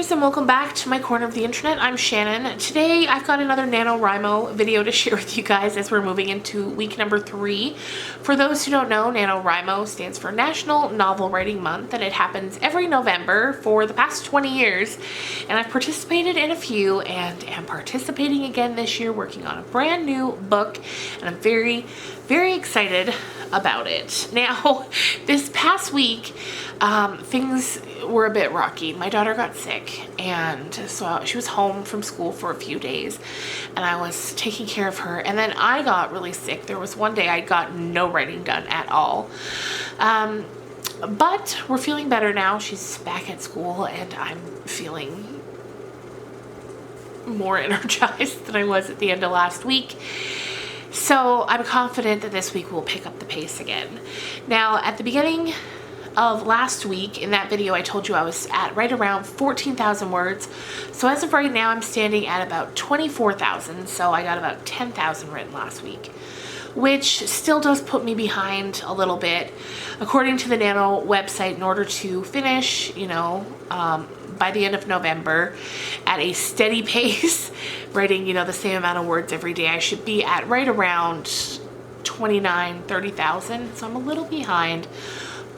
guys, and welcome back to my corner of the internet. I'm Shannon. Today I've got another NaNoWriMo video to share with you guys as we're moving into week number 3. For those who don't know, NaNoWriMo stands for National Novel Writing Month, and it happens every November for the past 20 years. And I've participated in a few and am participating again this year, working on a brand new book, and I'm very, very excited about it. Now, this past week, things were a bit rocky. My daughter got sick, and so she was home from school for a few days, and I was taking care of her, and then I got really sick. There was one day I got no writing done at all. But we're feeling better now. She's back at school, and I'm feeling more energized than I was at the end of last week. So I'm confident that this week we'll pick up the pace again. Now, at the beginning of last week, in that video, I told you I was at right around 14,000 words. So as of right now, I'm standing at about 24,000. So I got about 10,000 written last week, which still does put me behind a little bit. According to the Nano website, in order to finish, by the end of November at a steady pace, writing, the same amount of words every day, I should be at right around 30,000. So I'm a little behind,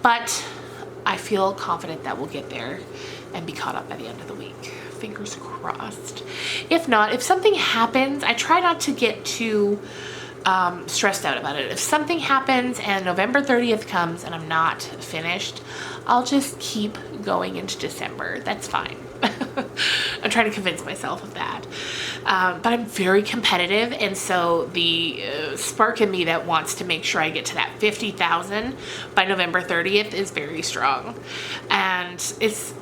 but I feel confident that we'll get there and be caught up by the end of the week. Fingers crossed. If not, if something happens, I try not to get too stressed out about it. If something happens and November 30th comes and I'm not finished, I'll just keep going into December. That's fine. I'm trying to convince myself of that. But I'm very competitive, and so the spark in me that wants to make sure I get to that 50,000 by November 30th is very strong. And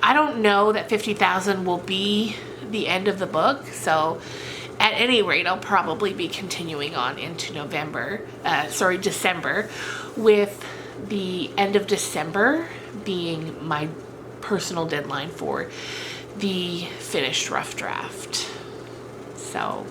I don't know that 50,000 will be the end of the book, so at any rate, I'll probably be continuing on into December, with the end of December being my personal deadline for the finished rough draft. So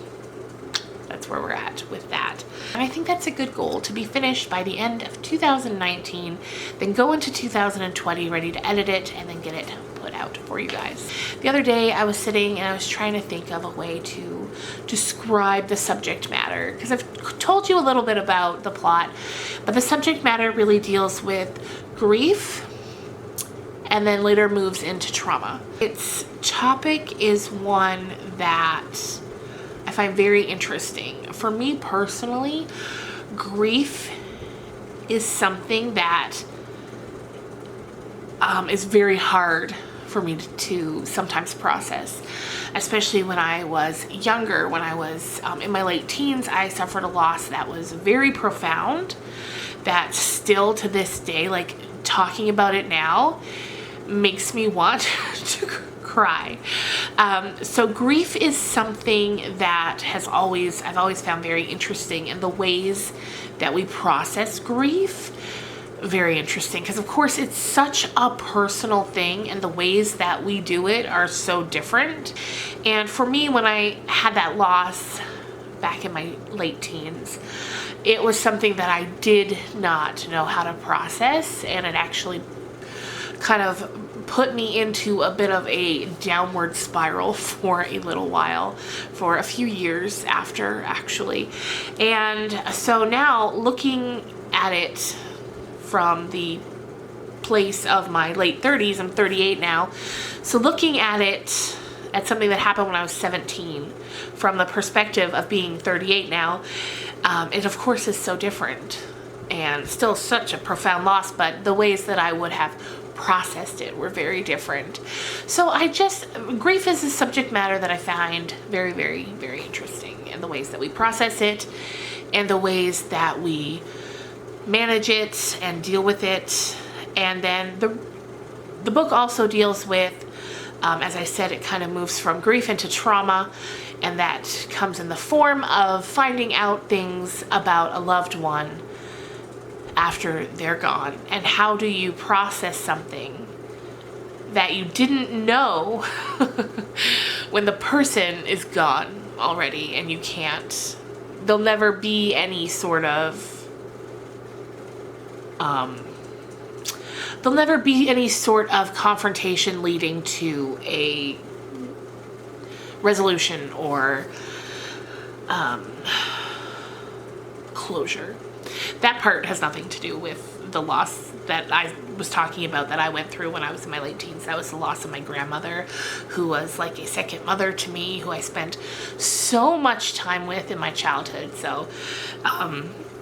that's where we're at with that. And I think that's a good goal, to be finished by the end of 2019, then go into 2020 ready to edit it and then get it put out for you guys. The other day I was sitting and I was trying to think of a way to describe the subject matter, because I've told you a little bit about the plot, but the subject matter really deals with grief and then later moves into trauma. Its topic is one that I find very interesting. For me personally, grief is something that is very hard for me to sometimes process, especially when I was younger. When I was in my late teens, I suffered a loss that was very profound, that still to this day, like talking about it now, makes me want to cry. So grief is something that I've always found very interesting, and the ways that we process grief, very interesting, because of course it's such a personal thing and the ways that we do it are so different. And for me, when I had that loss back in my late teens, it was something that I did not know how to process, and it actually kind of put me into a bit of a downward spiral for a little while, for a few years after, actually. And so now, looking at it from the place of my late 30s, I'm 38 now, so looking at it at something that happened when I was 17 from the perspective of being 38 now, it of course is so different and still such a profound loss, but the ways that I would have processed it were very different. So grief is a subject matter that I find very, very, very interesting, and the ways that we process it and the ways that we manage it and deal with it. And then the book also deals with, as I said, it kind of moves from grief into trauma, and that comes in the form of finding out things about a loved one after they're gone, and how do you process something that you didn't know when the person is gone already, and there'll never be any sort of confrontation leading to a resolution or closure. That part has nothing to do with the loss that I was talking about that I went through when I was in my late teens. That was the loss of my grandmother, who was like a second mother to me, who I spent so much time with in my childhood. So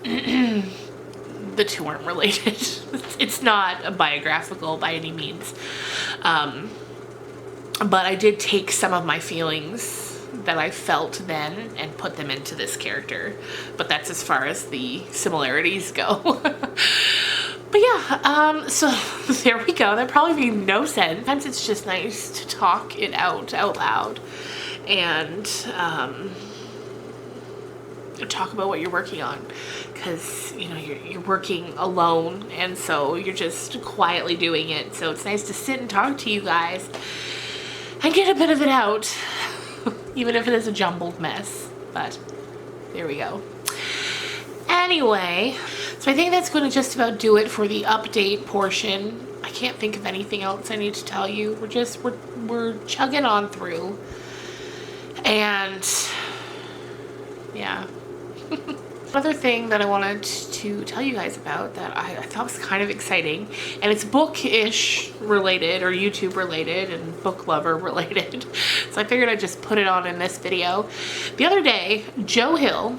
the two aren't related. It's not a biographical by any means. But I did take some of my feelings that I felt then and put them into this character. But that's as far as the similarities go. But yeah, so there we go. That probably made no sense. Sometimes it's just nice to talk it out loud and talk about what you're working on, because you know you're working alone, and so you're just quietly doing it. So it's nice to sit and talk to you guys and get a bit of it out, even if it is a jumbled mess. But there we go. Anyway, so I think that's going to just about do it for the update portion. I can't think of anything else I need to tell you. We're chugging on through, and yeah. Another thing that I wanted to tell you guys about that I thought was kind of exciting, and it's book-ish related or YouTube related and book lover related, so I figured I'd just put it on in this video. The other day, Joe Hill,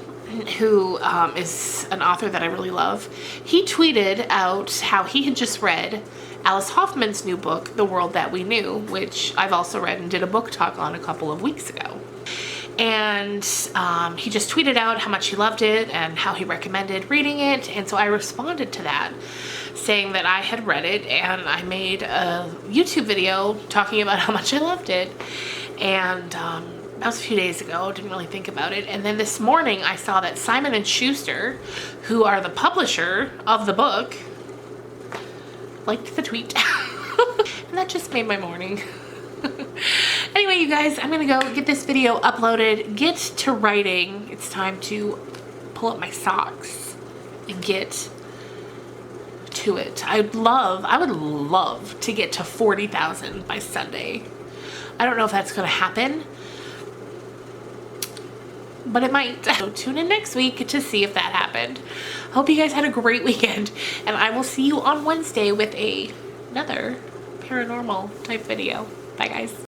who is an author that I really love, he tweeted out how he had just read Alice Hoffman's new book, The World That We Knew, which I've also read and did a book talk on a couple of weeks ago. And he just tweeted out how much he loved it and how he recommended reading it, and so I responded to that, saying that I had read it, and I made a YouTube video talking about how much I loved it. And that was a few days ago. Didn't really think about it. And then this morning I saw that Simon & Schuster, who are the publisher of the book, liked the tweet. And that just made my morning. Anyway, you guys, I'm gonna go get this video uploaded, get to writing. It's time to pull up my socks and get to it. I would love to get to 40,000 by Sunday. I don't know if that's gonna happen, but it might. So tune in next week to see if that happened. I hope you guys had a great weekend, and I will see you on Wednesday with another paranormal type video. Bye guys.